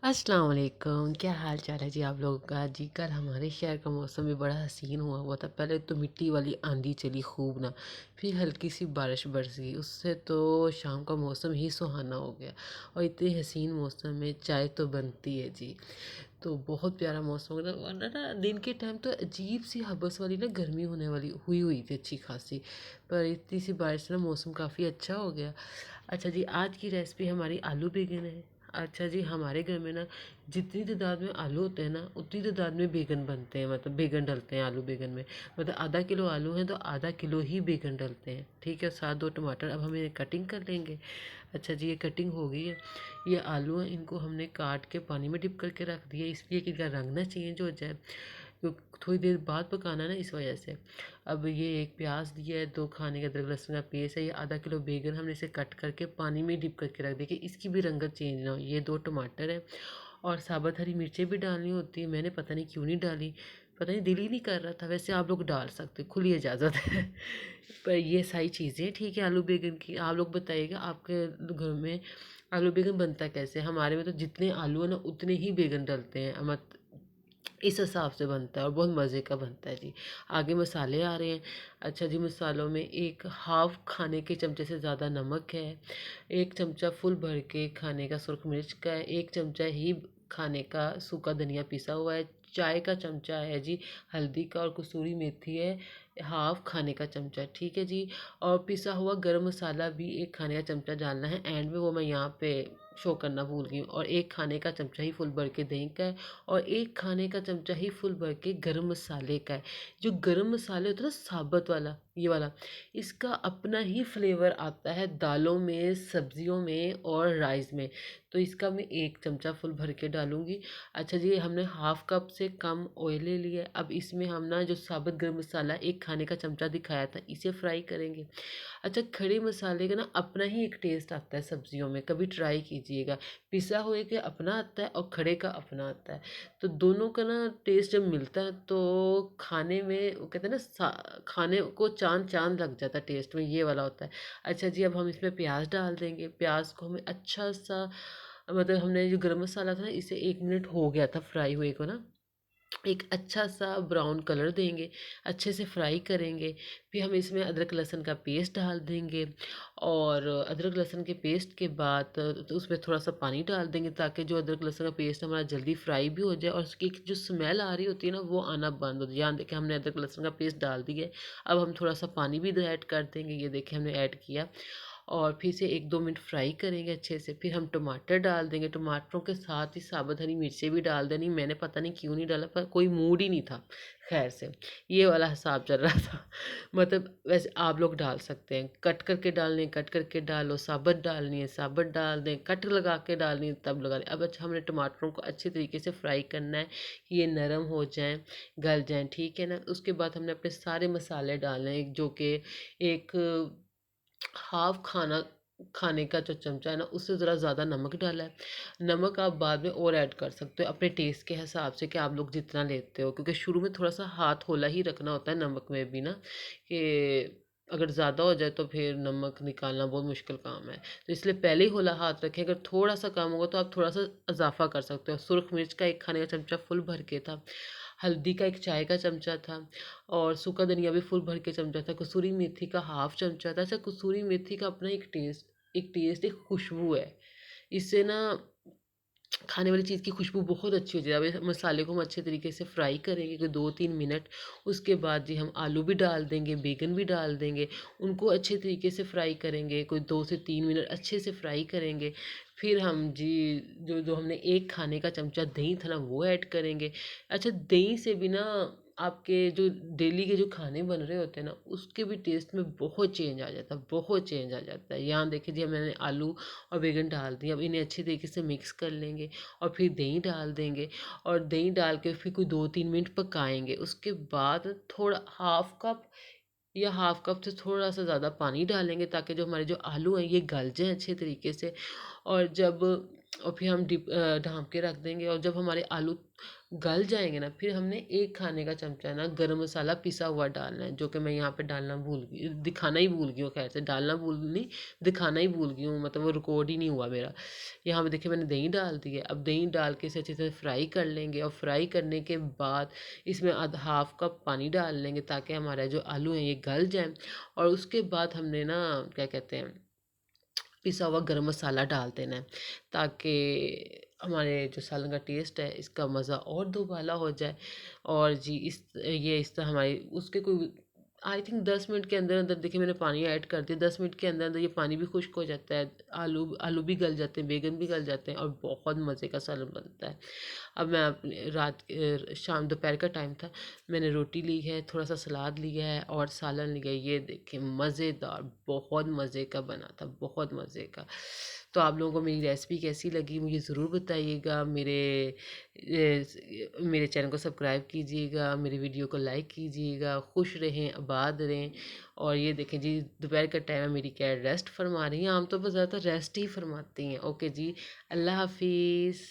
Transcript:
अस्सलाम वालेकुम। क्या हाल चाल है जी आप लोगों का जी। कल हमारे शहर का मौसम भी बड़ा हसीन हुआ था। पहले तो मिट्टी वाली आंधी चली खूब ना, फिर हल्की सी बारिश बरसी, उससे तो शाम का मौसम ही सुहाना हो गया। और इतने हसीन मौसम में चाय तो बनती है जी। तो बहुत प्यारा मौसम हो गया, वरना ना दिन के टाइम तो अजीब सी हबस वाली ना गर्मी होने वाली हुई थी अच्छी खासी। पर इतनी सी बारिश से ना मौसम काफ़ी अच्छा हो गया। अच्छा जी, आज की रेसिपी हमारी आलू बैंगन है। अच्छा जी, हमारे घर में ना जितनी तादाद में आलू होते हैं ना उतनी तादाद में बैंगन बनते हैं, मतलब बैंगन डलते हैं आलू बैंगन में। मतलब आधा किलो आलू हैं तो आधा किलो ही बैंगन डलते हैं, ठीक है। साथ 2 टमाटर। अब हम इन्हें कटिंग कर लेंगे। अच्छा जी, ये कटिंग हो गई है। ये आलू हैं, इनको हमने काट के पानी में डिप करके रख दिया, इसलिए कि इनका रंग ना चेंज हो जाए, क्योंकि थोड़ी देर बाद पकाना है ना, इस वजह से। अब ये एक प्याज दिया है, 2 खाने का अदरक लहसुन का पेस्ट है, ये आधा किलो बैंगन हमने इसे कट करके पानी में डिप करके रख दिया कि इसकी भी रंगत चेंज ना हो। ये 2 टमाटर है और साबुत हरी मिर्चें भी डालनी होती है। मैंने पता नहीं क्यों नहीं डाली, पता नहीं दिल ही नहीं कर रहा था। वैसे आप लोग डाल सकते हो, खुली इजाज़त है। पर ये सारी चीज़ें ठीक है आलू बैंगन की। आप लोग बताइएगा आपके घर में आलू बैंगन बनता कैसे। हमारे में तो जितने आलू है ना उतने ही बैंगन डलते हैं, मत इस हिसाब से बनता है और बहुत मज़े का बनता है जी। आगे मसाले आ रहे हैं। अच्छा जी, मसालों में एक हाफ़ खाने के चमचे से ज़्यादा नमक है, 1 चमचा फुल भर के खाने का सुरख मिर्च का है, 1 चमचा ही खाने का सूखा धनिया पिसा हुआ है, चाय का चमचा है जी हल्दी का, और कसूरी मेथी है हाफ़ खाने का चमचा, ठीक है जी। और पिसा हुआ गरम मसाला भी 1 खाने का चमचा डालना है एंड में, वो मैं यहाँ पे शो करना भूल गई हूँ। और 1 खाने का चमचा ही फुल भर के दही का है, और 1 खाने का चमचा ही फुल भर के गरम मसाले का है। जो गरम मसाले होते हैं ना साबुत वाला, ये वाला, इसका अपना ही फ्लेवर आता है दालों में, सब्जियों में और राइस में। तो इसका मैं 1 चमचा फुल भर के डालूँगी। अच्छा जी, हमने हाफ़ कप से कम ऑयल ले लिया है। अब इसमें हम ना जो साबुत गरम मसाला 1 खाने का चमचा दिखाया था, इसे फ्राई करेंगे। अच्छा, खड़े मसाले का ना अपना ही एक टेस्ट आता है सब्जियों में, कभी ट्राई कीजिएगा। पिसा हुए का अपना आता है और खड़े का अपना आता है। तो दोनों का ना टेस्ट जब मिलता है तो खाने में वो कहते हैं ना खाने को चाँद चाँद लग जाता है टेस्ट में, ये वाला होता है। अच्छा जी, अब हम इसमें प्याज डाल देंगे। प्याज को हमें अच्छा सा, मतलब हमने जो गरम मसाला था ना इसे 1 मिनट हो गया था फ्राई हुए को ना, एक अच्छा सा ब्राउन कलर देंगे, अच्छे से फ्राई करेंगे। फिर हम इसमें अदरक लहसुन का पेस्ट डाल देंगे, और अदरक लहसुन के पेस्ट के बाद तो उसमें थोड़ा सा पानी डाल देंगे, ताकि जो अदरक लहसुन का पेस्ट हमारा जल्दी फ्राई भी हो जाए और उसकी एक जो स्मेल आ रही होती है ना वो आना बंद हो जाए। यहाँ देखिए हमने अदरक लहसुन का पेस्ट डाल दिया है। अब हम थोड़ा सा पानी भी ऐड कर देंगे, ये देखिए हमने ऐड किया, और फिर से 1-2 मिनट फ्राई करेंगे अच्छे से। फिर हम टमाटर डाल देंगे, टमाटरों के साथ ही साबुत हरी मिर्चें भी डाल देनी। मैंने पता नहीं क्यों नहीं डाला, पर कोई मूड ही नहीं था, खैर से ये वाला हिसाब चल रहा था। मतलब वैसे आप लोग डाल सकते हैं, कट करके डालने कट करके डालो, साबुत डालनी है साबुत डाल दें, कट लगा के डालनी है तब लगा दें। अब अच्छा, हमने टमाटरों को अच्छे तरीके से फ्राई करना है, ये नरम हो जाएं, गल जाएं, ठीक है ना। उसके बाद हमने अपने सारे मसाले डालने हैं, जो कि एक हाफ खाने का जो चमचा है ना उससे ज़रा ज़्यादा नमक डाला है। नमक आप बाद में और ऐड कर सकते हो अपने टेस्ट के हिसाब से, कि आप लोग जितना लेते हो, क्योंकि शुरू में थोड़ा सा हाथ होला ही रखना होता है नमक में भी ना, कि अगर ज़्यादा हो जाए तो फिर नमक निकालना बहुत मुश्किल काम है। तो इसलिए पहले ही होला हाथ रखें। अगर थोड़ा सा कम होगा तो आप थोड़ा सा इजाफा कर सकते हो। सुरख मिर्च का 1 खाने का चमचा फुल भर के था, हल्दी का 1 चाय का चमचा था, और सूखा धनिया भी फुल भर के चमचा था, कसूरी मेथी का हाफ चमचा था। अच्छा, कसूरी मेथी का अपना एक खुशबू है, इससे ना खाने वाली चीज़ की खुशबू बहुत अच्छी हो जाती है। अब इस मसाले को हम अच्छे तरीके से फ्राई करेंगे कोई 2-3 मिनट। उसके बाद जी हम आलू भी डाल देंगे, बैंगन भी डाल देंगे, उनको अच्छे तरीके से फ्राई करेंगे, कोई 2 से 3 मिनट अच्छे से फ्राई करेंगे। फिर हम जी जो जो हमने 1 खाने का चमचा दही था ना वो ऐड करेंगे। अच्छा, दही से भी ना आपके जो डेली के जो खाने बन रहे होते हैं ना उसके भी टेस्ट में बहुत चेंज आ जाता है, बहुत चेंज आ जाता है। यहाँ देखिए जी, मैंने आलू और बैंगन डाल दिए। अब इन्हें अच्छे तरीके से मिक्स कर लेंगे, और फिर दही डाल देंगे, और दही डाल के फिर कोई 2-3 मिनट पकाएंगे। उसके बाद थोड़ा हाफ कप से थोड़ा सा ज़्यादा पानी डालेंगे, ताकि जो हमारे जो आलू हैं ये गल जाएँ अच्छे तरीके से। और फिर हम ढाँप के रख देंगे, और जब हमारे आलू गल जाएँगे ना, फिर हमने 1 खाने का चमचा ना गरम मसाला पिसा हुआ डालना है, जो कि मैं यहाँ पे डालना भूल गई, दिखाना ही भूल गई हूँ, ख़ैर से डालना भूल नहीं, दिखाना ही भूल गई हूँ, मतलब वो रिकॉर्ड ही नहीं हुआ मेरा। यहाँ पे देखिए मैंने दही डाल दी है, अब दही डाल के इसे अच्छे से फ्राई कर लेंगे और फ्राई करने के बाद इसमें हाफ़ कप पानी डाल लेंगे ताकि हमारा जो आलू हैं ये गल जाएँ। और उसके बाद हमने ना क्या कहते हैं, पिसा हुआ गरम मसाला डाल देना है ताकि हमारे जो सालन का टेस्ट है इसका मज़ा और दोबाला हो जाए। और जी इस तरह हमारी उसके कोई आई थिंक 10 मिनट के अंदर अंदर देखिए मैंने पानी ऐड कर दिया, 10 मिनट के अंदर अंदर ये पानी भी खुश्क हो जाता है, आलू आलू भी गल जाते हैं, बैगन भी गल जाते हैं और बहुत मज़े का सालन बनता है। अब मैं अपने शाम दोपहर का टाइम था, मैंने रोटी ली है, थोड़ा सा सलाद लिया है और सालन लिया है, ये देखिए मज़ेदार, बहुत मज़े का बना था, बहुत मज़े का। तो आप लोगों को मेरी रेसिपी कैसी लगी मुझे ज़रूर बताइएगा। मेरे चैनल को सब्सक्राइब कीजिएगा, मेरी वीडियो को लाइक कीजिएगा, खुश रहें, आबाद रहें। और ये देखें जी दोपहर का टाइम है, मेरी कैट रेस्ट फरमा रही हैं, आमतौर पर ज़्यादातर रेस्ट ही फरमाती हैं। ओके जी, अल्लाह हाफिज़।